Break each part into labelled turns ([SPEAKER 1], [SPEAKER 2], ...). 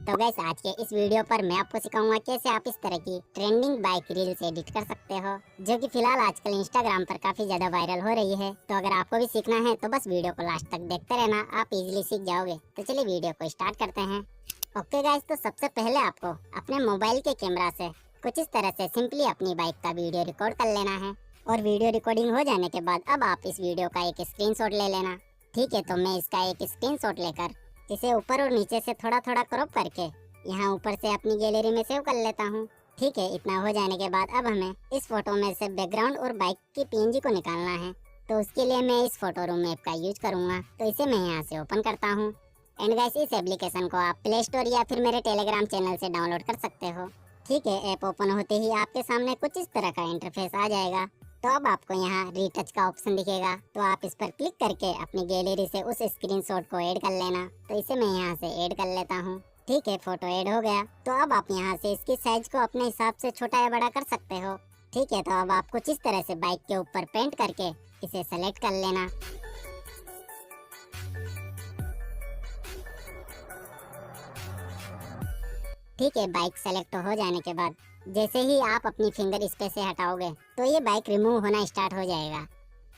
[SPEAKER 1] तो गाइस आज के इस वीडियो पर मैं आपको सिखाऊंगा कैसे आप इस तरह की ट्रेंडिंग बाइक रील्स एडिट कर सकते हो, जो कि फिलहाल आजकल इंस्टाग्राम पर काफी ज्यादा वायरल हो रही है। तो अगर आपको भी सीखना है तो बस वीडियो को लास्ट तक देखते रहना, आप इजीली सीख जाओगे। तो चलिए वीडियो को स्टार्ट करते हैं। ओके गाइस, तो सबसे पहले आपको अपने मोबाइल के कैमरा से कुछ इस तरह से सिंपली अपनी बाइक का वीडियो रिकॉर्ड कर लेना है। और वीडियो रिकॉर्डिंग हो जाने के बाद अब आप इस वीडियो का एक स्क्रीनशॉट ले लेना। ठीक है, तो मैं इसका एक स्क्रीनशॉट लेकर इसे ऊपर और नीचे से थोड़ा थोड़ा क्रॉप करके यहाँ ऊपर से अपनी गैलरी में सेव कर लेता हूँ। ठीक है, इतना हो जाने के बाद अब हमें इस फोटो में से बैकग्राउंड और बाइक की पीएनजी को निकालना है। तो उसके लिए मैं इस फोटो रूम ऐप का यूज करूंगा। तो इसे मैं यहाँ से ओपन करता हूँ। एंड गाइस, इस एप्लीकेशन को आप प्ले स्टोर या फिर मेरे टेलीग्राम चैनल से डाउनलोड कर सकते हो। ठीक है, ऐप ओपन होते ही आपके सामने कुछ इस तरह का इंटरफेस आ जाएगा। तो अब आपको यहाँ रीटच का ऑप्शन दिखेगा, तो आप इस पर क्लिक करके अपनी गैलरी से उस स्क्रीनशॉट को ऐड कर लेना। तो इसे मैं यहाँ से ऐड कर लेता हूँ। ठीक है, फोटो ऐड हो गया। तो अब आप यहाँ से इसकी साइज को अपने हिसाब से छोटा या बड़ा कर सकते हो। ठीक है, तो अब आप कुछ इस तरह से बाइक के ऊपर पेंट करके इसे सेलेक्ट कर लेना। ठीक है, बाइक सेलेक्ट हो जाने के बाद जैसे ही आप अपनी फिंगर इस पे से हटाओगे तो ये बाइक रिमूव होना स्टार्ट हो जाएगा।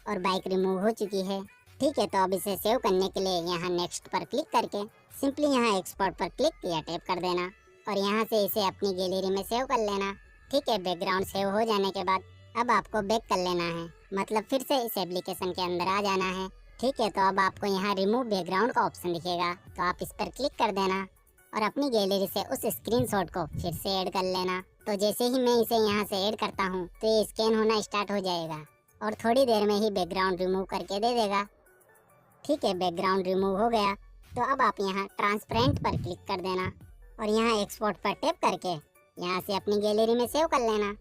[SPEAKER 1] और बाइक रिमूव हो चुकी है। ठीक है, तो अब इसे सेव करने के लिए यहाँ नेक्स्ट पर क्लिक करके सिंपली यहाँ एक्सपोर्ट पर क्लिक या टैप कर देना और यहाँ से इसे अपनी गैलरी में सेव कर लेना। ठीक है, बैकग्राउंड सेव हो जाने के बाद अब आपको बैक कर लेना है, मतलब फिर से इस एप्लीकेशन के अंदर आ जाना है। ठीक है, तो अब आपको यहाँ रिमूव बैकग्राउंड का ऑप्शन दिखेगा, तो आप इस पर क्लिक कर देना और अपनी गैलरी से उस स्क्रीनशॉट को फिर से ऐड कर लेना। तो जैसे ही मैं इसे यहाँ से ऐड करता हूँ तो ये स्कैन होना स्टार्ट हो जाएगा और थोड़ी देर में ही बैकग्राउंड रिमूव करके दे देगा। ठीक है, बैकग्राउंड रिमूव हो गया। तो अब आप यहाँ ट्रांसपेरेंट पर क्लिक कर देना और यहाँ एक्सपोर्ट पर टैप करके यहाँ से अपनी गैलरी में सेव कर लेना।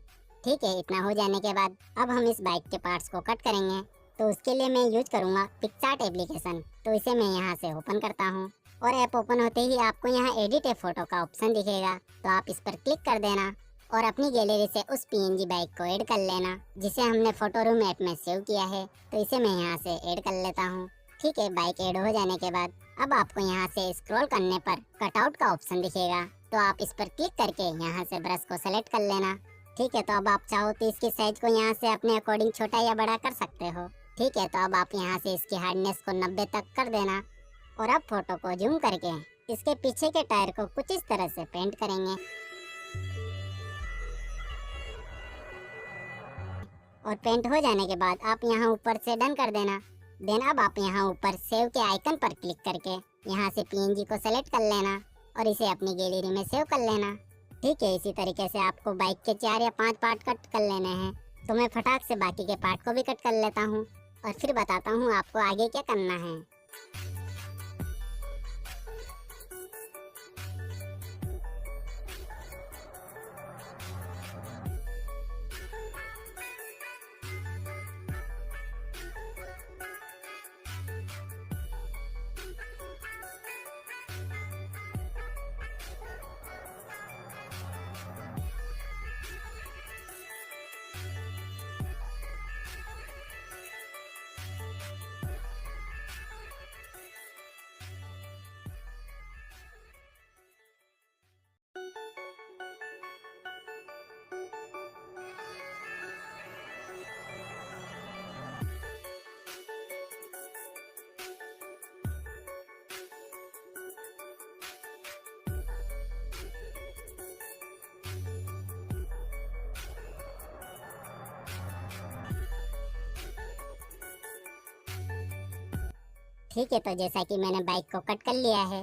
[SPEAKER 1] ठीक है, इतना हो जाने के बाद अब हम इस बाइक के पार्ट्स को कट करेंगे। तो उसके लिए मैं यूज करूँगा पिक्सार्ट एप्लीकेशन। तो इसे मैं यहाँ से ओपन करता हूँ और ऐप ओपन होते ही आपको यहाँ एडिट ए फोटो का ऑप्शन दिखेगा, तो आप इस पर क्लिक कर देना और अपनी गैलरी से उस पीएनजी बाइक को ऐड कर लेना जिसे हमने फोटो रूम ऐप में सेव किया है। तो इसे मैं यहाँ से ऐड कर लेता हूँ। ठीक है, बाइक ऐड हो जाने के बाद अब आपको यहाँ से स्क्रॉल करने पर कटआउट का ऑप्शन दिखेगा, तो आप इस पर क्लिक करके यहाँ से ब्रश को सेलेक्ट कर लेना। ठीक है, तो अब आप चाहो तो इसकी साइज को यहाँ से अपने अकॉर्डिंग छोटा या बड़ा कर सकते हो। ठीक है, तो अब आप यहाँ से इसकी हार्डनेस को 90 तक कर देना और अब फोटो को जूम करके इसके पीछे के टायर को कुछ इस तरह से पेंट करेंगे। और पेंट हो जाने के बाद आप यहाँ ऊपर से डन कर देना। देन अब आप यहाँ ऊपर सेव के आइकन पर क्लिक करके यहाँ से पीएनजी को सेलेक्ट कर लेना और इसे अपनी गैलरी में सेव कर लेना। ठीक है, इसी तरीके से आपको बाइक के 4 या 5 पार्ट कट कर लेने हैं। तो मैं फटाक से बाकी के पार्ट को भी कट कर लेता हूँ और फिर बताता हूँ आपको आगे क्या करना है। ठीक है, तो जैसा कि मैंने बाइक को कट कर लिया है,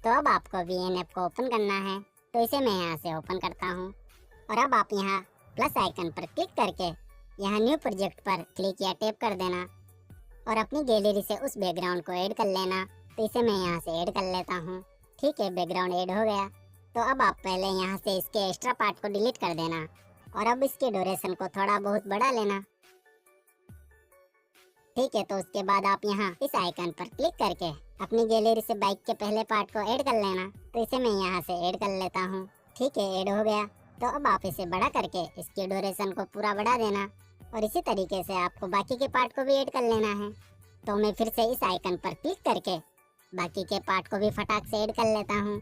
[SPEAKER 1] तो अब आपको वीएन ऐप को ओपन करना है। तो इसे मैं यहाँ से ओपन करता हूँ और अब आप यहाँ प्लस आइकन पर क्लिक करके यहाँ न्यू प्रोजेक्ट पर क्लिक या टैप कर देना और अपनी गैलरी से उस बैकग्राउंड को ऐड कर लेना। तो इसे मैं यहाँ से ऐड कर लेता हूँ। ठीक है, बैकग्राउंड ऐड हो गया। तो अब आप पहले यहाँ से इसके एक्स्ट्रा पार्ट को डिलीट कर देना और अब इसके ड्यूरेशन को थोड़ा बहुत बढ़ा लेना। ठीक है, तो उसके बाद आप यहाँ इस आइकन पर क्लिक करके अपनी गैलरी से बाइक के पहले पार्ट को ऐड कर लेना। तो इसे मैं यहाँ से ऐड कर लेता हूँ। ठीक है, ऐड हो गया। तो अब आप इसे बड़ा करके इसकी ड्यूरेशन को पूरा बढ़ा देना और इसी तरीके से आपको बाकी के पार्ट को भी ऐड कर लेना है। तो मैं फिर से इस आइकन पर क्लिक करके बाकी के पार्ट को भी फटाक से ऐड कर लेता हूँ।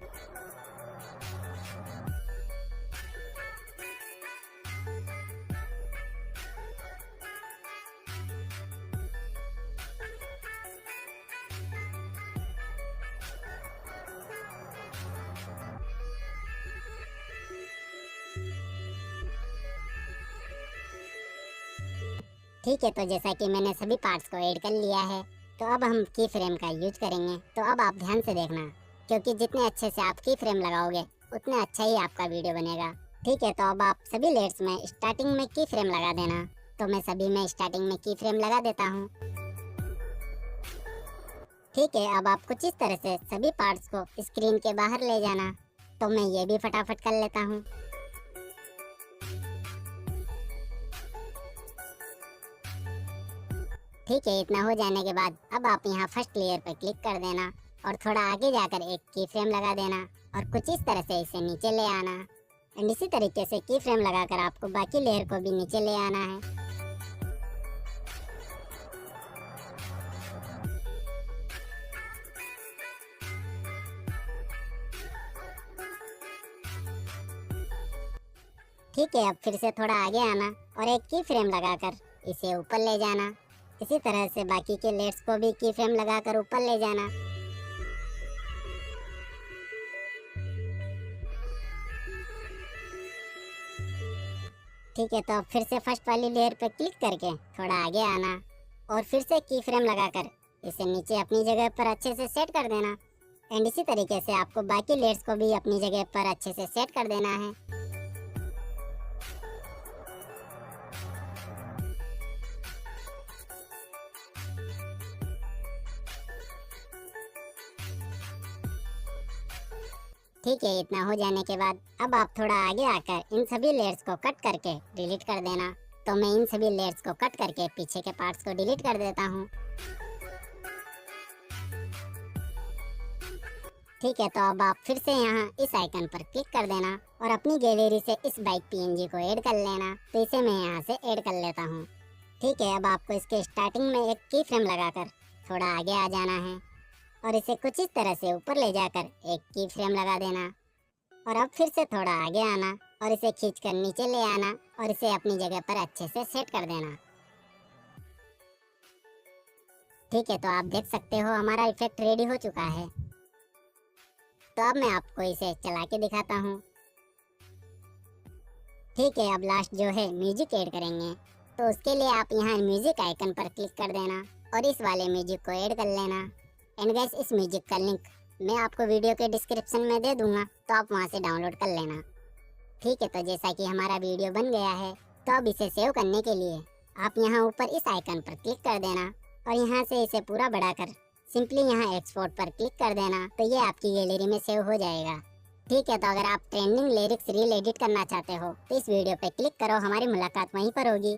[SPEAKER 1] ठीक है, तो जैसा कि मैंने सभी पार्ट्स को ऐड कर लिया है, तो अब हम की फ्रेम का यूज करेंगे। तो अब आप ध्यान से देखना, क्योंकि जितने अच्छे से आप की फ्रेम लगाओगे उतने अच्छा ही आपका वीडियो बनेगा। ठीक है, तो अब आप सभी लेयर्स में स्टार्टिंग में की फ्रेम लगा देना। तो मैं सभी में स्टार्टिंग में की फ्रेम लगा देता हूँ। ठीक है, अब आप कुछ इस तरह से सभी पार्ट्स को स्क्रीन के बाहर ले जाना। तो मैं ये भी फटाफट कर लेता हूँ। ठीक है, इतना हो जाने के बाद अब आप यहाँ फर्स्ट लेयर पर क्लिक कर देना और थोड़ा आगे जाकर एक की फ्रेम लगा देना और कुछ इस तरह से इसे नीचे ले आना। एंड इसी तरीके से की फ्रेम लगाकर आपको बाकी लेयर को भी नीचे ले आना है। ठीक है, अब फिर से थोड़ा आगे आना और एक की फ्रेम लगाकर इसे ऊपर ले जाना। इसी तरह से बाकी के लेयर्स को भी की फ्रेम लगाकर ऊपर ले जाना। ठीक है, तो अब फिर से फर्स्ट वाली लेयर पर क्लिक करके थोड़ा आगे आना और फिर से की फ्रेम लगाकर इसे नीचे अपनी जगह पर अच्छे से सेट कर देना। एंड इसी तरीके से आपको बाकी लेयर्स को भी अपनी जगह पर अच्छे से सेट कर देना है। ठीक है, इतना हो जाने के बाद अब आप थोड़ा आगे आकर इन सभी लेयर्स को कट करके डिलीट कर देना। तो मैं इन सभी लेयर्स को कट करके पीछे के पार्ट्स को डिलीट कर देता हूँ। ठीक है, तो अब आप फिर से यहाँ इस आइकन पर क्लिक कर देना और अपनी गैलरी से इस बाइक पीएनजी को ऐड कर लेना। तो इसे मैं यहाँ से ऐड कर लेता हूँ। ठीक है, अब आपको इसके स्टार्टिंग में एक की फ्रेम लगाकर थोड़ा आगे आ जाना है और इसे कुछ इस तरह से ऊपर ले जाकर एक की फ्रेम लगा देना और अब फिर से थोड़ा आगे आना और इसे खींचकर नीचे ले आना और इसे अपनी जगह पर अच्छे से सेट कर देना। ठीक है, तो आप देख सकते हो हमारा इफेक्ट रेडी हो चुका है। तो अब मैं आपको इसे चला के दिखाता हूँ। ठीक है, अब लास्ट जो है म्यूजिक ऐड करेंगे। तो उसके लिए आप यहाँ म्यूजिक आइकन पर क्लिक कर देना और इस वाले म्यूजिक को ऐड कर लेना। एंड गाइस, इस म्यूजिक का लिंक मैं आपको वीडियो के डिस्क्रिप्शन में दे दूंगा, तो आप वहां से डाउनलोड कर लेना। ठीक है, तो जैसा कि हमारा वीडियो बन गया है, तो अब इसे सेव करने के लिए आप यहाँ ऊपर इस आइकन पर क्लिक कर देना और यहाँ से इसे पूरा बढ़ाकर सिंपली यहाँ एक्सपोर्ट पर क्लिक कर देना। तो ये आपकी गैलरी में सेव हो जाएगा। ठीक है, तो अगर आप ट्रेंडिंग लिरिक्स रील एडिट करना चाहते हो तो इस वीडियो पे क्लिक करो, हमारी मुलाकात वहीं पर होगी।